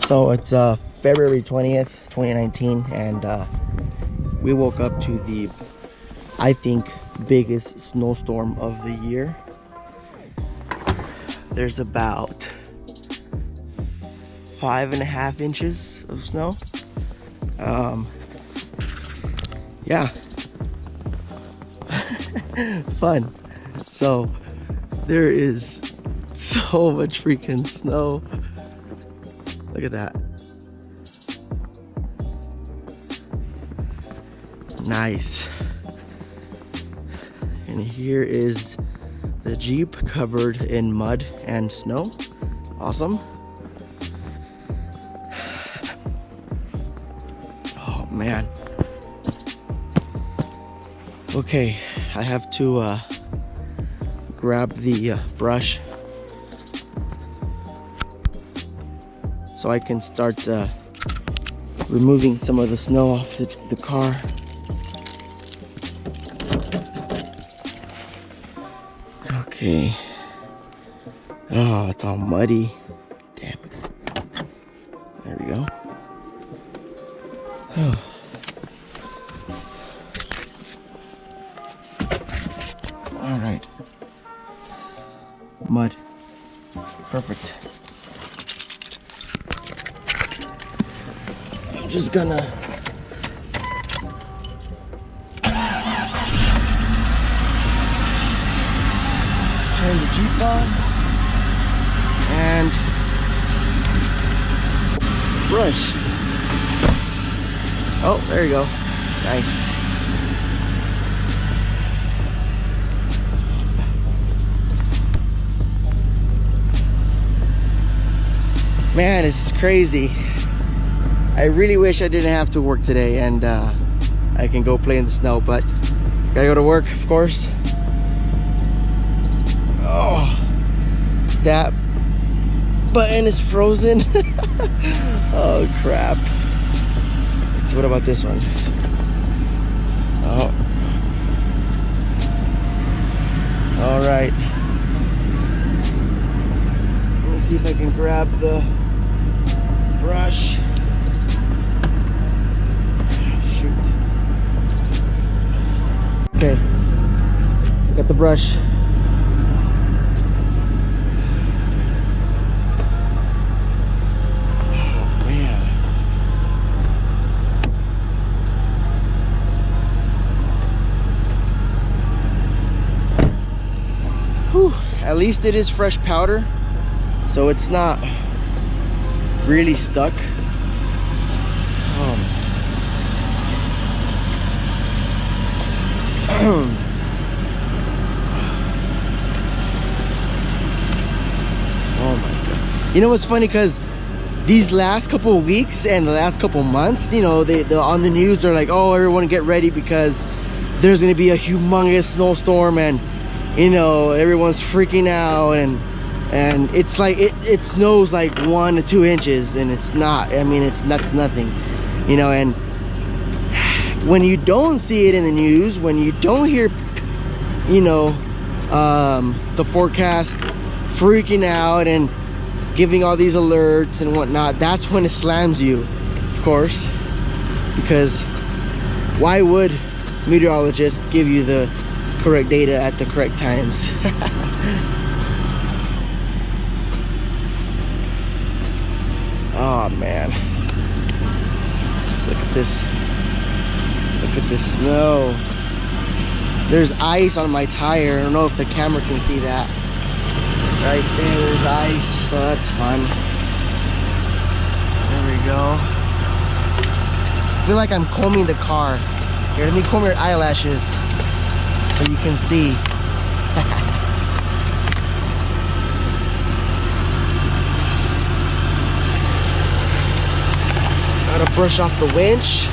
So it's February 20th, 2019, and we woke up to the, I think, biggest snowstorm of the year. There's about 5.5 inches of snow. Yeah. Fun. So there is so much freaking snow. Look at that. Nice. And here is the Jeep covered in mud and snow. Awesome. Oh man. Okay, I have to grab the brush so I can start removing some of the snow off the car. Okay. Oh, it's all muddy. Damn it. There we go. Oh. All right. Mud. Perfect. I'm just gonna turn the Jeep on and brush. Oh, there you go. Nice. Man, it's crazy. I really wish I didn't have to work today and I can go play in the snow, but gotta go to work, of course. Oh, that button is frozen. Oh crap. So what about this one? Oh. All right. Let me see if I can grab the brush. Shoot. Okay. Got the brush. Oh man. Whew. At least it is fresh powder, so it's not really stuck. Oh my god. You know what's funny, because these last couple of weeks and the last couple of months, you know, they on the news are like, oh, everyone get ready because there's gonna be a humongous snowstorm, and you know, everyone's freaking out, and it's like it snows like 1 to 2 inches, and it's not, I mean, that's nothing, you know. And when you don't see it in the news, when you don't hear, you know, the forecast freaking out and giving all these alerts and whatnot, that's when it slams you, of course, because why would meteorologists give you the correct data at the correct times? Oh man, look at this. Look at this snow. There's ice on my tire. I don't know if the camera can see that. Right there's ice, so that's fun. There we go. I feel like I'm combing the car. Here, let me comb your eyelashes so you can see. Gotta brush off the winch,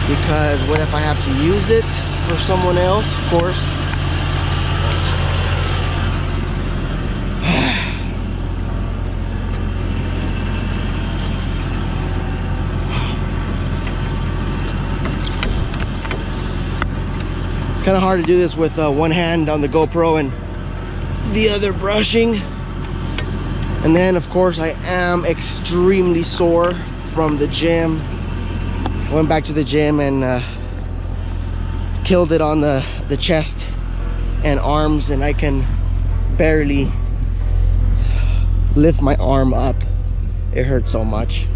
because what if I have to use it for someone else, of course. It's kind of hard to do this with one hand on the GoPro and the other brushing. And then of course I am extremely sore from the gym. Went back to the gym and killed it on the chest and arms, and I can barely lift my arm up. It hurts so much.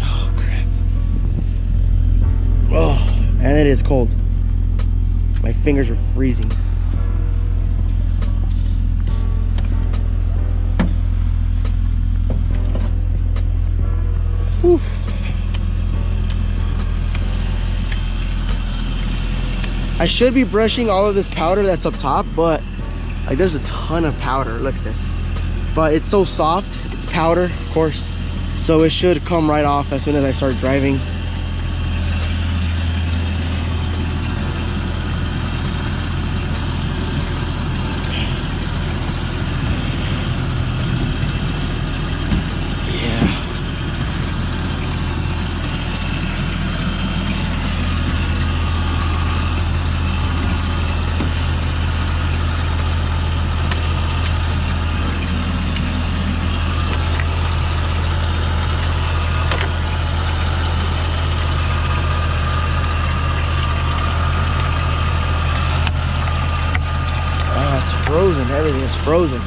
Oh crap. Oh, and it is cold. My fingers are freezing. Whew. I should be brushing all of this powder that's up top, but like there's a ton of powder. Look at this. But it's so soft. It's powder, of course. So it should come right off as soon as I start driving. Frozen, everything is frozen.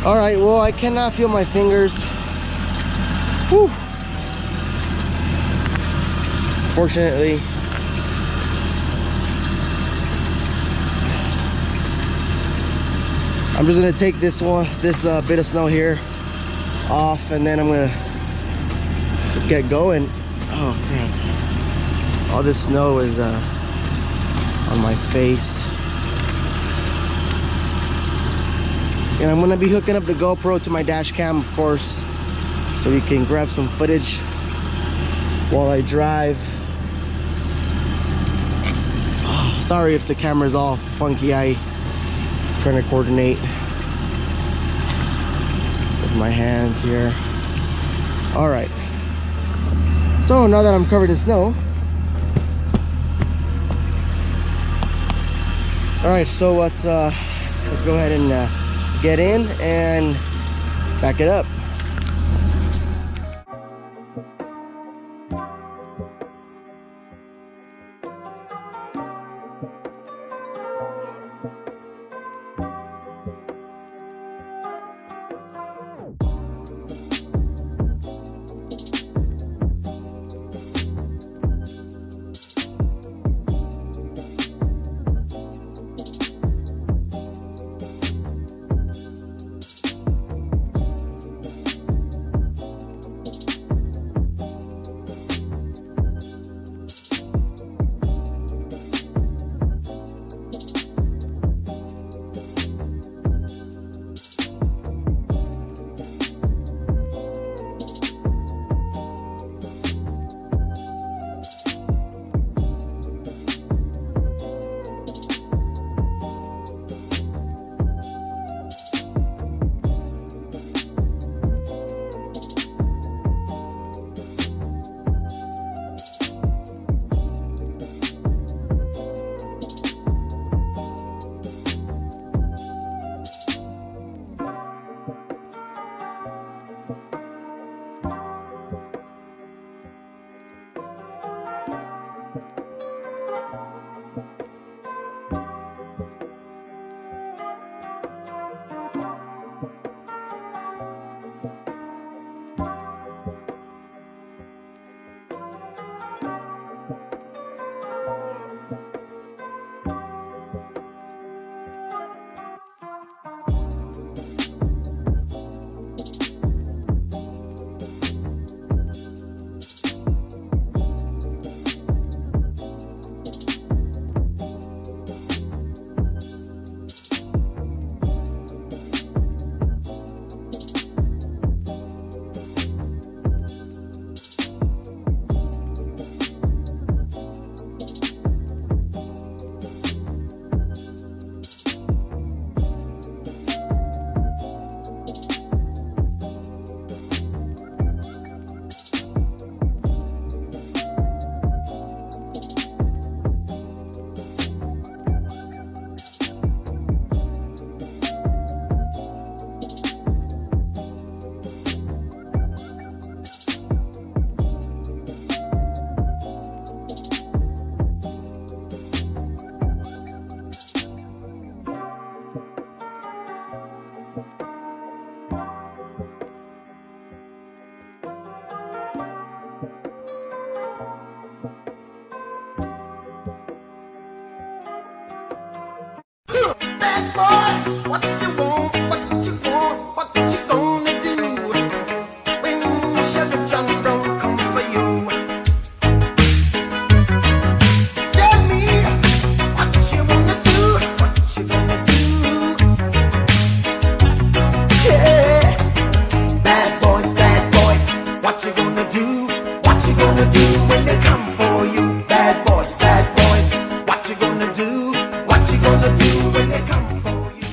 All right, well, I cannot feel my fingers. Whew. Fortunately, I'm just gonna take this bit of snow here off, and then I'm gonna get going. Oh crap, all this snow is on my face. And I'm gonna be hooking up the GoPro to my dash cam, of course, so we can grab some footage while I drive. Oh, sorry if the camera's all funky. I'm trying to coordinate with my hands here. All right. So now that I'm covered in snow, all right. So let's go ahead and get in and back it up. bad boys, what you want, what you want, what you gonna do when Chevy John Brown come for you? Tell me what you wanna do, what you gonna do. Yeah, bad boys, what you gonna do? What you gonna do when they come for you? Bad boys, what you gonna do? What you gonna do when they come for you?